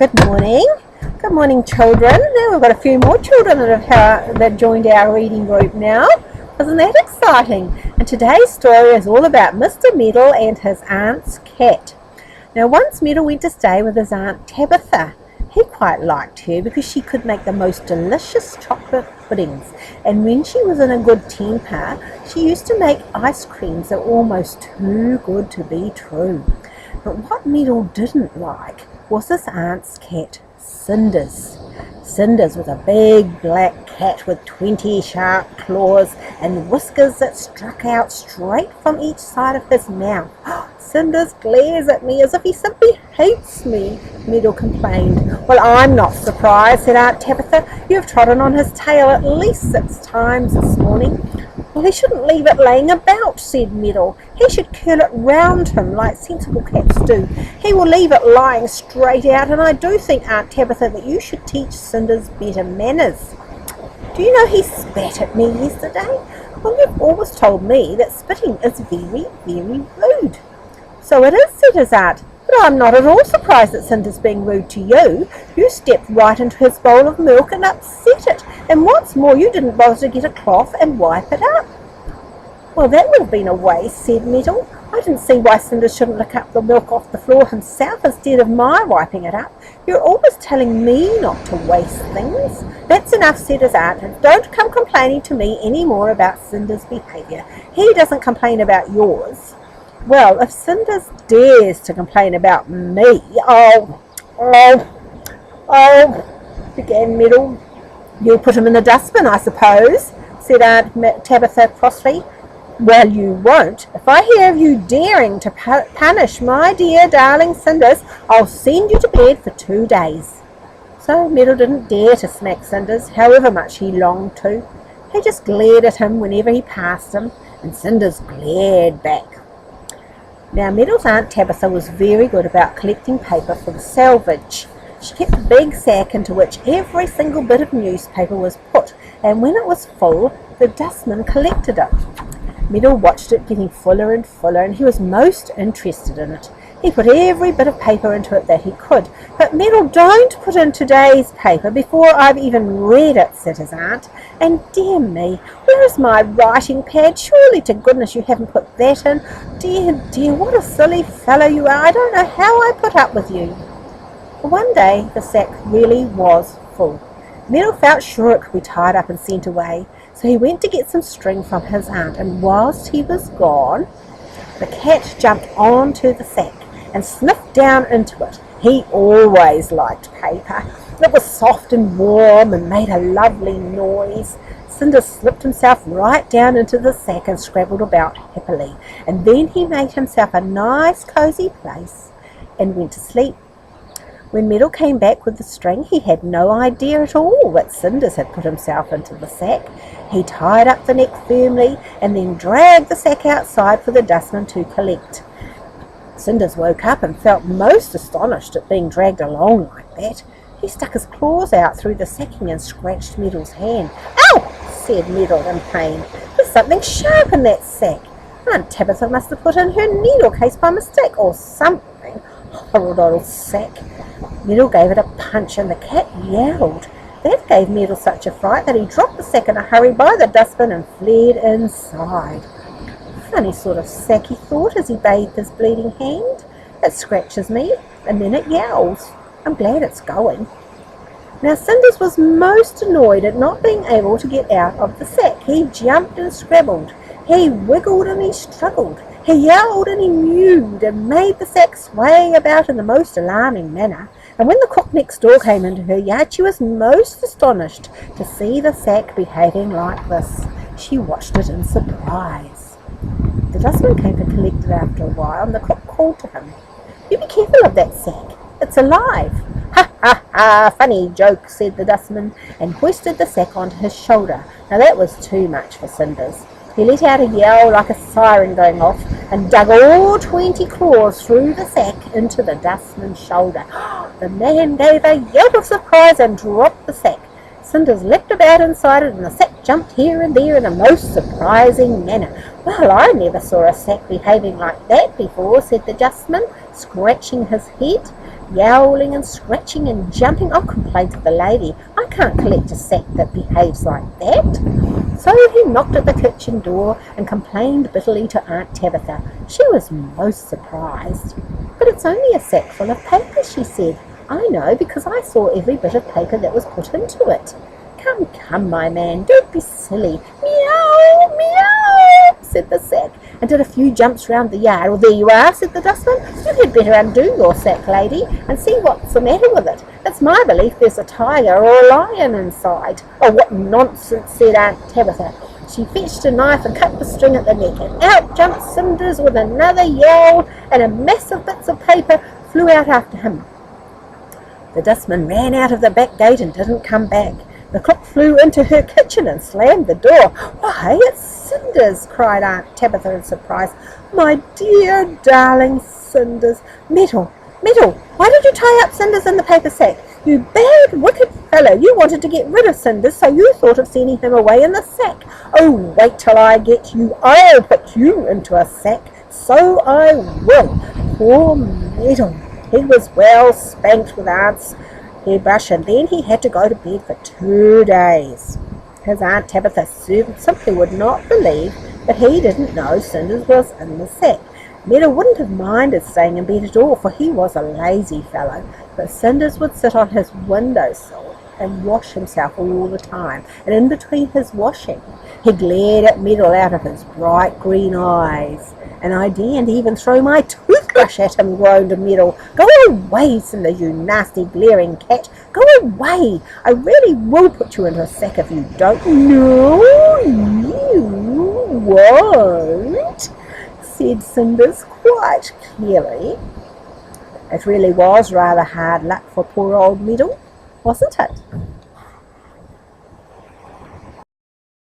Good morning. Good morning, children. Now we've got a few more children that joined our reading group now. Isn't that exciting? And today's story is all about Mr. Meddle and his aunt's cat. Now, once Meddle went to stay with his aunt Tabitha. He quite liked her because she could make the most delicious chocolate puddings, and when she was in a good temper, she used to make ice creams that were almost too good to be true. But what Meddle didn't like was his aunt's cat, Cinders. Cinders was a big black cat with 20 sharp claws and whiskers that struck out straight from each side of his mouth. Cinders glares at me as if he simply hates me, Meddle complained. Well, I'm not surprised, said Aunt Tabitha. You've trodden on his tail at least 6 times this morning. Well, he shouldn't leave it laying about, said Meddle. He should curl it round him like sensible cats do. He will leave it lying straight out, and I do think, Aunt Tabitha, that you should teach Cinders better manners. Do you know he spat at me yesterday? Well, you've always told me that spitting is very, very rude. So it is, said his aunt, but I'm not at all surprised that Cinders being rude to you. You stepped right into his bowl of milk and upset it, and what's more, you didn't bother to get a cloth and wipe it up. Well, that would have been a waste, said Meddle. I didn't see why Cinders shouldn't lick up the milk off the floor himself instead of my wiping it up. You're always telling me not to waste things. That's enough, said his aunt, and don't come complaining to me any more about Cinders' behaviour. He doesn't complain about yours. Well, if Cinders dares to complain about me, began Meddle. You'll put him in the dustbin, I suppose, said Aunt Tabitha crossly. Well, you won't. If I hear of you daring to punish my dear darling Cinders, I'll send you to bed for 2 days. So Meddle didn't dare to smack Cinders, however much he longed to. He just glared at him whenever he passed him, and Cinders glared back. Now, Meddle's Aunt Tabitha was very good about collecting paper for the salvage. She kept a big sack into which every single bit of newspaper was put, and when it was full, the dustman collected it. Meddle watched it getting fuller and fuller, and he was most interested in it. He put every bit of paper into it that he could. But Meddle, don't put in today's paper before I've even read it, said his aunt. And dear me, where is my writing pad? Surely to goodness you haven't put that in. Dear, what a silly fellow you are. I don't know how I put up with you. One day the sack really was full. Meddle felt sure it could be tied up and sent away, so he went to get some string from his aunt, and whilst he was gone, the cat jumped onto the sack and sniffed down into it. He always liked paper. It was soft and warm and made a lovely noise. Cinders slipped himself right down into the sack and scrabbled about happily, and then he made himself a nice cosy place and went to sleep. When Meddle came back with the string, he had no idea at all that Cinders had put himself into the sack. He tied up the neck firmly and then dragged the sack outside for the dustman to collect. Cinders woke up and felt most astonished at being dragged along like that. He stuck his claws out through the sacking and scratched Meddle's hand. "Ow!" said Meddle in pain. "There's something sharp in that sack. Aunt Tabitha must have put in her needle case by mistake or something. Horrid old sack." Meddle gave it a punch and the cat yelled. That gave Meddle such a fright that he dropped the sack in a hurry by the dustbin and fled inside. Funny sort of sack, he thought as he bathed his bleeding hand. It scratches me and then it yells. I'm glad it's going. Now Cinders was most annoyed at not being able to get out of the sack. He jumped and scrabbled. He wiggled and he struggled. He yelled and he mewed and made the sack sway about in the most alarming manner. And when the cook next door came into her yard, she was most astonished to see the sack behaving like this. She watched it in surprise. The dustman came to collect it after a while, and the cook called to him, "You be careful of that sack. It's alive." "Ha, ha, ha, funny joke," said the dustman, and hoisted the sack onto his shoulder. Now that was too much for Cinders. He let out a yell like a siren going off and dug all 20 claws through the sack into the dustman's shoulder. The man gave a yelp of surprise and dropped the sack. Cinders leapt about inside it, and the sack jumped here and there in a most surprising manner. "Well, I never saw a sack behaving like that before," said the dustman, scratching his head. yowling and scratching and jumping. "I'll complain to the lady. I can't collect a sack that behaves like that." So he knocked at the kitchen door and complained bitterly to Aunt Tabitha. She was most surprised. "But it's only a sack full of paper," she said. "I know, because I saw every bit of paper that was put into it." "Come, come, my man, don't be silly." "Meow, meow," said the sack, and did a few jumps round the yard. "Well, there you are," said the dustman. "You had better undo your sack, lady, and see what's the matter with it. It's my belief there's a tiger or a lion inside." "Oh, what nonsense," said Aunt Tabitha. She fetched a knife and cut the string at the neck, and out jumped Cinders with another yowl, and a mass of bits of paper flew out after him. The dustman ran out of the back gate and didn't come back. The cook flew into her kitchen and slammed the door. "Why, it's Cinders!" cried Aunt Tabitha in surprise. "My dear, darling Cinders! Meddle, Meddle, why did you tie up Cinders in the paper sack? You bad, wicked fellow! You wanted to get rid of Cinders, so you thought of sending him away in the sack. Oh, wait till I get you. I'll put you into a sack, so I will." Poor Meddle! He was well spanked with Aunt's hairbrush, and then he had to go to bed for 2 days. His Aunt Tabitha simply would not believe that he didn't know Cinders was in the sack. Meddle wouldn't have minded staying in bed at all, for he was a lazy fellow, but Cinders would sit on his windowsill and wash himself all the time, and in between his washing he glared at Meddle out of his bright green eyes. "And I daren't even throw my toothbrush at him," groaned Meddle. "Go away, Cinders, you nasty glaring cat. Go away. I really will put you into a sack if you don't." "No, you won't," said Cinders quite clearly. It really was rather hard luck for poor old Meddle, wasn't it?